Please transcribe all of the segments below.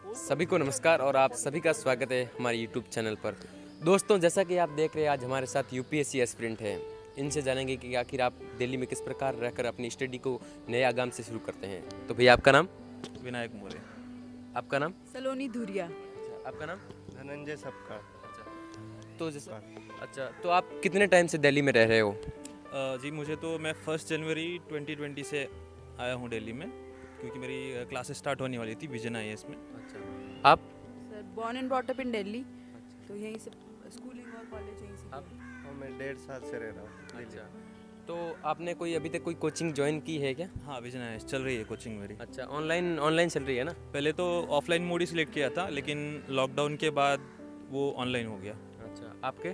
सभी को नमस्कार और आप सभी का स्वागत है हमारे यूट्यूब चैनल पर। दोस्तों, जैसा कि आप देख रहे हैं, आज हमारे साथ यूपीएससी एस्पिरेंट हैं। इनसे जानेंगे कि आखिर आप दिल्ली में किस प्रकार रहकर अपनी स्टडी को नए आगाम से शुरू करते हैं। तो भैया, आपका नाम? विनायक मोरे। आपका नाम? सलोनी धुरिया। अच्छा, आपका नाम? धनंजय सबका। अच्छा, तो जैसा तो आप कितने टाइम से दिल्ली में रह रहे हो? जी मुझे तो मैं 1 जनवरी 2020 से आया हूँ दिल्ली में, क्योंकि मेरी क्लासेस स्टार्ट होने वाली थी विजन आईएएस में। अच्छा, आप? Sir born and brought up in Delhi, तो यहीं से स्कूलिंग और कॉलेज यहीं से आप? और मैं 1.5 साल से रह रहा हूँ। अच्छा, तो आपने कोई अभी तक कोई कोचिंग ज्वाइन की है क्या? हाँ, विजन आईएएस चल रही है कोचिंग मेरी। अच्छा, ऑनलाइन ऑनलाइन चल रही है ना? पहले तो ऑफलाइन मोड ही सिलेक्ट किया था, लेकिन लॉकडाउन के बाद वो ऑनलाइन हो गया। अच्छा, आपके?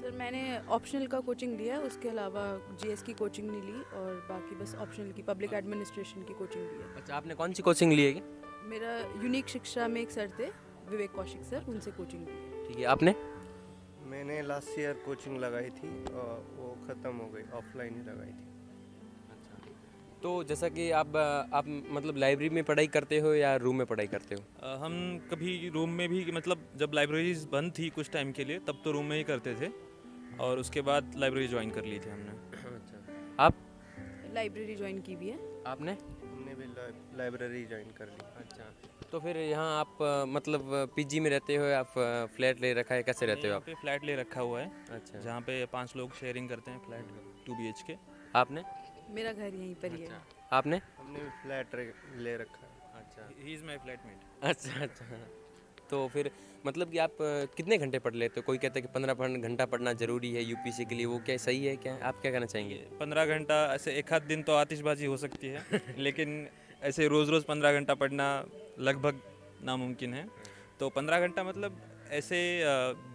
सर मैंने ऑप्शनल का कोचिंग लिया है, उसके अलावा जीएस की कोचिंग नहीं ली और बाकी बस ऑप्शनल की पब्लिक एडमिनिस्ट्रेशन की कोचिंग ली है। अच्छा, आपने कौन सी कोचिंग ली है क्या? मेरा यूनिक शिक्षा में एक सर थे, विवेक कौशिक सर, उनसे कोचिंग ली है। ठीक है, आपने? मैंने लास्ट ईयर कोचिंग लगाई थी और वो ख़त्म हो गई, ऑफलाइन ही लगाई थी। तो जैसा कि आप मतलब लाइब्रेरी में पढ़ाई करते हो या रूम में पढ़ाई करते हो? हम कभी रूम में भी, मतलब जब लाइब्रेरीज बंद थी कुछ टाइम के लिए, तब तो रूम में ही करते थे, और उसके बाद लाइब्रेरी ज्वाइन कर ली थी हमने। अच्छा, आप? लाइब्रेरी ज्वाइन की भी है। आपने? हमने भी लाइब्रेरी ज्वाइन कर ली। अच्छा, तो फिर यहाँ आप मतलब पीजी में रहते हो या फ्लैट ले रखा है, कैसे रहते हो यहाँ आप? पे फ्लैट ले रखा हुआ है, अच्छा, जहाँ पे 5 लोग शेयरिंग करते हैं फ्लैट, 2 BHK। आपने? मेरा घर यहीं पर ही है। अच्छा, आपने? हमने भी फ्लैट ले रखा है। अच्छा, ही इज़ माई फ्लैटमेट। अच्छा, अच्छा। तो फिर मतलब कि आप कितने घंटे पढ़ लेते हो? कोई कहता है कि 15 घंटा पढ़ना ज़रूरी है यूपीएससी के लिए, वो क्या सही है क्या? आप क्या कहना चाहेंगे? 15 घंटा ऐसे एक आध दिन तो आतिशबाजी हो सकती है लेकिन ऐसे रोज़ रोज़ 15 घंटा पढ़ना लगभग नामुमकिन है। तो 15 घंटा मतलब ऐसे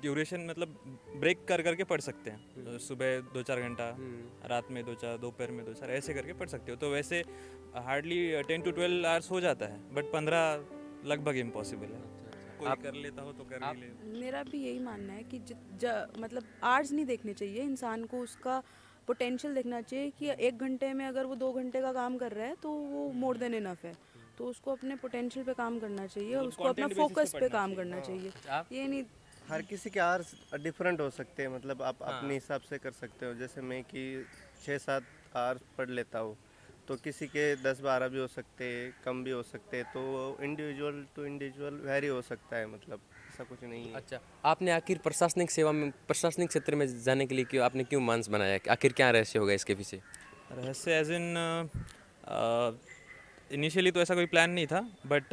ड्यूरेशन, मतलब ब्रेक कर करके पढ़ सकते हैं। सुबह 2-4 घंटा, रात में 2-4, दोपहर में 2-4, ऐसे करके पढ़ सकते हो। तो वैसे हार्डली 10 to 12 आवर्स हो जाता है, बट 15 लगभग इम्पॉसिबल है। कोई कर लेता हो तो कर ही ले। मेरा भी यही मानना है कि मतलब आर्ट्स नहीं देखने चाहिए इंसान को, उसका पोटेंशियल देखना चाहिए कि 1 घंटे में अगर वो 2 घंटे का काम कर रहा है तो वो मोर देन इनफ है। तो उसको अपने पोटेंशियल पे काम करना चाहिए और उसको अपना फोकस पे काम करना चाहिए। ये नहीं, हर किसी के आवर्स डिफरेंट हो सकते हैं, मतलब आप अपने हिसाब से कर सकते हो। जैसे मैं कि 6-7 आवर्स पढ़ लेता हूँ, तो किसी के 10-12 भी हो सकते हैं, कम भी हो सकते हैं। तो इंडिविजुअल टू इंडिविजुअल वेरी हो सकता है, मतलब ऐसा कुछ नहीं है। अच्छा, आपने आखिर प्रशासनिक सेवा में, प्रशासनिक क्षेत्र में जाने के लिए आपने क्यों मानस बनाया? आखिर क्या रहस्य होगा इसके पीछे? रहस्य एज इन इनिशियली तो ऐसा कोई प्लान नहीं था, बट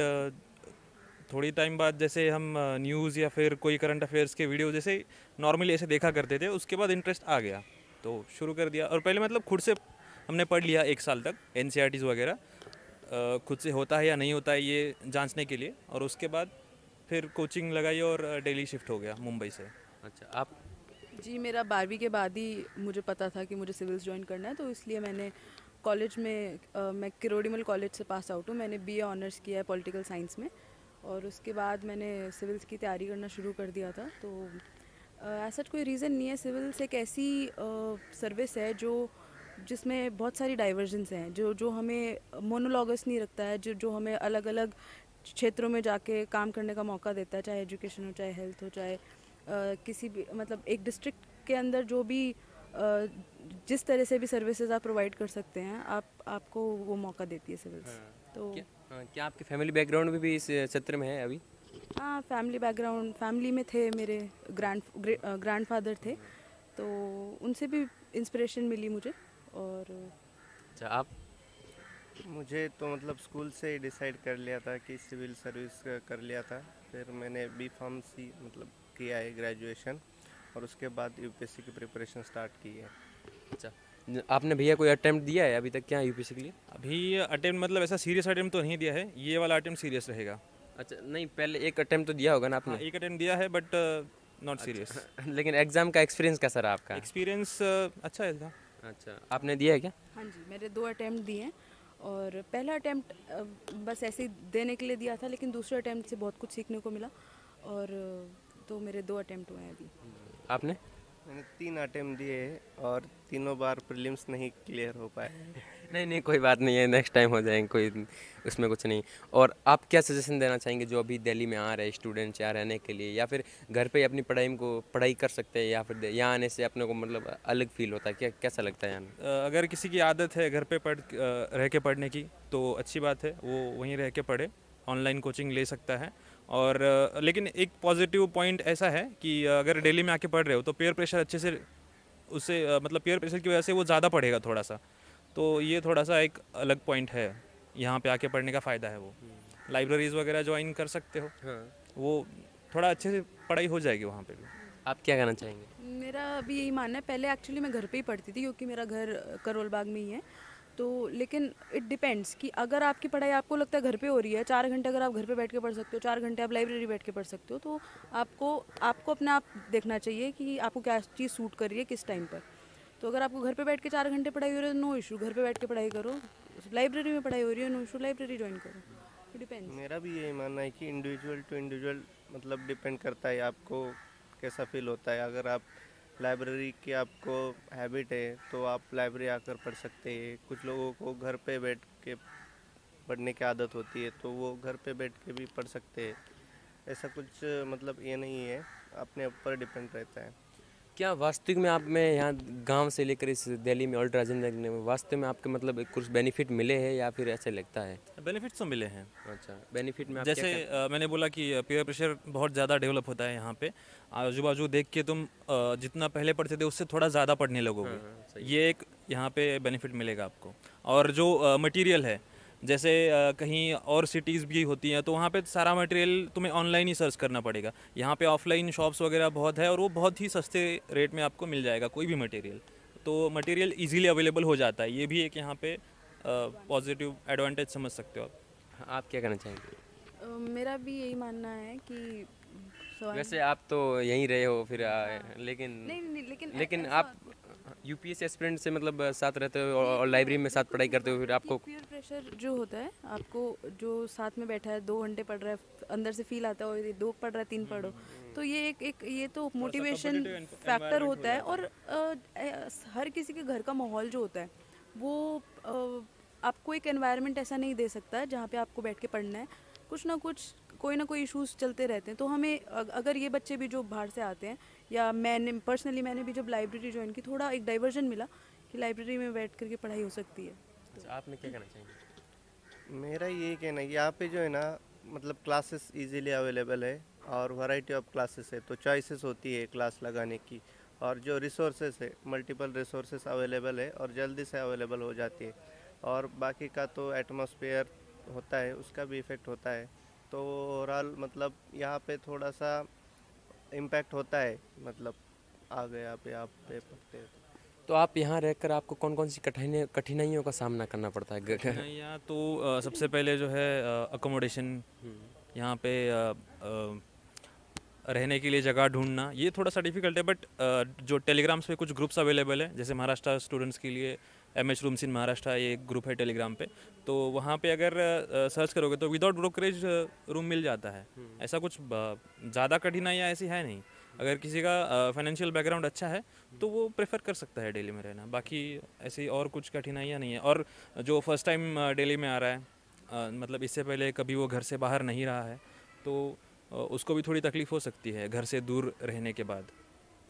थोड़ी टाइम बाद जैसे हम न्यूज़ या फिर कोई करंट अफेयर्स के वीडियो जैसे नॉर्मली ऐसे देखा करते थे, उसके बाद इंटरेस्ट आ गया तो शुरू कर दिया। और पहले मतलब खुद से हमने पढ़ लिया 1 साल तक NCERTs वगैरह, खुद से होता है या नहीं होता है ये जांचने के लिए, और उसके बाद फिर कोचिंग लगाई और दिल्ली शिफ्ट हो गया मुंबई से। अच्छा, आप? जी मेरा 12वीं के बाद ही मुझे पता था कि मुझे सिविल्स ज्वाइन करना है, तो इसलिए मैंने कॉलेज में मैं किरोड़ीमल कॉलेज से पास आउट हूँ। मैंने BA ऑनर्स किया है पॉलिटिकल साइंस में, और उसके बाद मैंने सिविल्स की तैयारी करना शुरू कर दिया था। तो ऐसा कोई रीज़न नहीं है। सिविल्स एक ऐसी सर्विस है जो जिसमें बहुत सारी डाइवर्जन्स हैं, जो हमें मोनोलॉगस नहीं रखता है, जो हमें अलग अलग क्षेत्रों में जाके काम करने का मौका देता है, चाहे एजुकेशन हो, चाहे हेल्थ हो, चाहे किसी भी, मतलब एक डिस्ट्रिक्ट के अंदर जो भी जिस तरह से भी सर्विसेज आप प्रोवाइड कर सकते हैं, आपको वो मौका देती है सिविल्स। तो क्या आपकी फैमिली बैकग्राउंड में भी इस क्षेत्र में है अभी? हाँ, फैमिली बैकग्राउंड, फैमिली में थे मेरे ग्रैंडफादर थे, तो उनसे भी इंस्पिरेशन मिली मुझे। और अच्छा, आप? मुझे तो मतलब स्कूल से ही डिसाइड कर लिया था कि सिविल सर्विस कर लिया था। फिर मैंने B.Pharm मतलब किया है ग्रेजुएशन, और उसके बाद यूपीएससी की प्रिपरेशन स्टार्ट की है। अच्छा, आपने भैया कोई अटेम्प्ट दिया है अभी तक क्या यूपीएससी के लिए? अभी अटेम्प्ट मतलब ऐसा सीरियस अटेम्प्ट तो नहीं दिया है, ये वाला अटेम्प्ट सीरियस रहेगा। अच्छा, नहीं, पहले एक अटेम्प्ट तो दिया होगा ना आपने? हाँ, एक अटेम्प्ट दिया है, बट नॉट सीरियस। लेकिन एग्ज़ाम का एक्सपीरियंस कैसा रहा आपका? एक्सपीरियंस अच्छा है था। अच्छा, आपने दिया है क्या? हाँ जी, मेरे 2 अटैम्प्ट दिए हैं, और पहला अटैम्प्ट बस ऐसे ही देने के लिए दिया था, लेकिन दूसरे अटैम्प्ट से बहुत कुछ सीखने को मिला, और तो मेरे 2 अटैम्प्ट हुए हैं अभी। आपने? मैंने 3 अटेम्प्ट दिए हैं और तीनों बार प्रीलिम्स नहीं क्लियर हो पाए। नहीं नहीं, कोई बात नहीं है, नेक्स्ट टाइम हो जाएंगे, कोई उसमें कुछ नहीं। और आप क्या सजेशन देना चाहेंगे जो अभी दिल्ली में आ रहे स्टूडेंट्स यहाँ रहने के लिए, या फिर घर पे ही अपनी पढ़ाई कर सकते हैं, या फिर यहाँ आने से अपने को मतलब अलग फील होता है, क्या कैसा लगता है यहाँ? अगर किसी की आदत है घर पे रह के पढ़ने की तो अच्छी बात है, वो वहीं रह के पढ़े, ऑनलाइन कोचिंग ले सकता है। और लेकिन एक पॉजिटिव पॉइंट ऐसा है कि अगर दिल्ली में आके पढ़ रहे हो तो पेयर प्रेशर अच्छे से उससे मतलब पेयर प्रेशर की वजह से वो ज़्यादा पढ़ेगा थोड़ा सा, तो ये थोड़ा सा एक अलग पॉइंट है, यहाँ पे आके पढ़ने का फ़ायदा है वो। लाइब्रेरीज़ वगैरह ज्वाइन कर सकते हो, हाँ, वो थोड़ा अच्छे से पढ़ाई हो जाएगी वहाँ पे भी। आप क्या कहना चाहेंगे? मेरा अभी यही मानना है, पहले एक्चुअली मैं घर पे ही पढ़ती थी क्योंकि मेरा घर करोल बाग में ही है। तो लेकिन इट डिपेंड्स कि अगर आपकी पढ़ाई आपको लगता है घर पे हो रही है, 4 घंटे अगर आप घर पे बैठ के पढ़ सकते हो, 4 घंटे आप लाइब्रेरी बैठ के पढ़ सकते हो, तो आपको आपको अपने आप देखना चाहिए कि आपको क्या चीज़ सूट कर रही है किस टाइम पर। तो अगर आपको घर पे बैठ के 4 घंटे पढ़ाई हो रही है, नो इशू, घर पे बैठ के पढ़ाई करो। लाइब्रेरी में पढ़ाई हो रही है, नो इशू, लाइब्रेरी ज्वाइन करो। It depends. मेरा भी यही मानना है कि इंडिविजुअल टू इंडिविजुअल मतलब डिपेंड करता है आपको कैसा फील होता है। अगर आप लाइब्रेरी की आपको हैबिट है तो आप लाइब्रेरी आकर पढ़ सकते हैं। कुछ लोगों को घर पे बैठ के पढ़ने की आदत होती है तो वो घर पे बैठ के भी पढ़ सकते हैं। ऐसा कुछ मतलब ये नहीं है, अपने ऊपर डिपेंड रहता है। क्या वास्तविक में आप में यहाँ गांव से लेकर इस दिल्ली में ओल्ड राजेंद्र नगर में वास्तव में आपके मतलब कुछ बेनिफिट मिले हैं, या फिर ऐसे लगता है? बेनिफिट्स तो मिले हैं। अच्छा, बेनिफिट में आप जैसे मैंने बोला कि पेयर प्रेशर बहुत ज़्यादा डेवलप होता है यहाँ पे, आजू बाजू देख के तुम जितना पहले पढ़ते थे उससे थोड़ा ज़्यादा पढ़ने लगोगे, ये एक यहाँ पे बेनिफिट मिलेगा आपको। और जो मटेरियल है, जैसे कहीं और सिटीज़ भी होती हैं तो वहाँ पे सारा मटेरियल तुम्हें ऑनलाइन ही सर्च करना पड़ेगा। यहाँ पे ऑफलाइन शॉप्स वगैरह बहुत है और वो बहुत ही सस्ते रेट में आपको मिल जाएगा कोई भी मटेरियल, तो मटेरियल इजीली अवेलेबल हो जाता है। ये भी एक यहाँ पे पॉजिटिव एडवांटेज समझ सकते हो आप। आप क्या कहना चाहेंगे? मेरा भी यही मानना है कि सवाल- वैसे आप तो यहीं रहे हो फिर लेकिन नहीं नहीं, लेकिन लेकिन आप यूपीएससी एस्पिरेंट से मतलब साथ रहते हो और लाइब्रेरी में साथ पढ़ाई करते हो, फिर आपको पीयर प्रेशर जो होता है, आपको जो साथ में बैठा है 2 घंटे पढ़ रहा है, अंदर से फील आता है और ये 2 पढ़ रहा है 3 पढ़ो, तो ये एक ये तो मोटिवेशन फैक्टर होता है। और हर किसी के घर का माहौल जो होता है वो आपको एक एनवायरनमेंट ऐसा नहीं दे सकता है जहाँ पे आपको बैठ के पढ़ना है। कुछ ना कुछ कोई ना कोई इश्यूज चलते रहते हैं। तो हमें अगर ये बच्चे भी जो बाहर से आते हैं, या मैंने भी जब लाइब्रेरी ज्वाइन की, थोड़ा एक डाइवर्जन मिला कि लाइब्रेरी में बैठ करके पढ़ाई हो सकती है। अच्छा, आपने क्या कहना चाहेंगे? मेरा ये कहना है, यहाँ पे जो है ना मतलब क्लासेस इजीली अवेलेबल है और वैरायटी ऑफ क्लासेस है, तो चॉइसेस होती है क्लास लगाने की। और जो रिसोर्सेस है, मल्टीपल रिसोर्सेस अवेलेबल है और जल्दी से अवेलेबल हो जाती है। और बाकी का तो एटमॉस्फेयर होता है, उसका भी इफ़ेक्ट होता है। तो ओवरऑल मतलब यहाँ पे थोड़ा सा इम्पैक्ट होता है, मतलब आ गए आप यहाँ पे पढ़ते हैं तो आप यहाँ रहकर आपको कौन कौन सी कठिनाइयों का सामना करना पड़ता है? यहाँ तो सबसे पहले जो है अकोमोडेशन, यहाँ पे रहने के लिए जगह ढूंढना ये थोड़ा सा डिफिकल्ट है। बट जो टेलीग्राम्स पे कुछ ग्रुप्स अवेलेबल है, जैसे महाराष्ट्र स्टूडेंट्स के लिए MS रूम्स इन महाराष्ट्र ये एक ग्रुप है टेलीग्राम पे, तो वहाँ पे अगर सर्च करोगे तो विदाउट ब्रोकरेज रूम मिल जाता है। ऐसा कुछ ज़्यादा कठिनाइयाँ ऐसी है नहीं। अगर किसी का फाइनेंशियल बैकग्राउंड अच्छा है तो वो प्रेफर कर सकता है दिल्ली में रहना, बाकी ऐसी और कुछ कठिनाइयाँ नहीं है। और जो फर्स्ट टाइम दिल्ली में आ रहा है, मतलब इससे पहले कभी वो घर से बाहर नहीं रहा है, तो उसको भी थोड़ी तकलीफ़ हो सकती है घर से दूर रहने के बाद।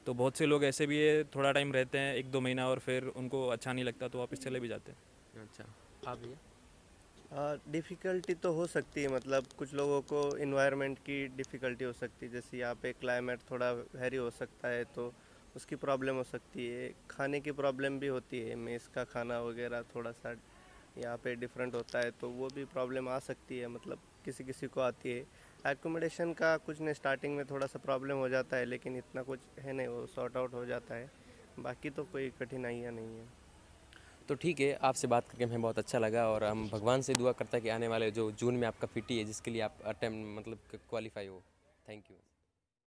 तो बहुत से लोग ऐसे भी है, थोड़ा टाइम रहते हैं 1-2 महीना और फिर उनको अच्छा नहीं लगता तो वापस चले भी जाते हैं। अच्छा, आप भैया? डिफ़िकल्टी तो हो सकती है, मतलब कुछ लोगों को इन्वायरमेंट की डिफ़िकल्टी हो सकती है। जैसे यहाँ पे क्लाइमेट थोड़ा हैरी हो सकता है तो उसकी प्रॉब्लम हो सकती है। खाने की प्रॉब्लम भी होती है, मेस का खाना वगैरह थोड़ा सा यहाँ पे डिफरेंट होता है, तो वो भी प्रॉब्लम आ सकती है, मतलब किसी किसी को आती है। एकोमोडेशन का कुछ नहीं, स्टार्टिंग में थोड़ा सा प्रॉब्लम हो जाता है लेकिन इतना कुछ है नहीं, वो सॉर्ट आउट हो जाता है। बाकी तो कोई कठिनाइयाँ नहीं है। तो ठीक है, आपसे बात करके हमें बहुत अच्छा लगा और हम भगवान से दुआ करता है कि आने वाले जो जून में आपका पीटी है जिसके लिए आप अटेम्प्ट मतलब क्वालिफाई हो। Thank you.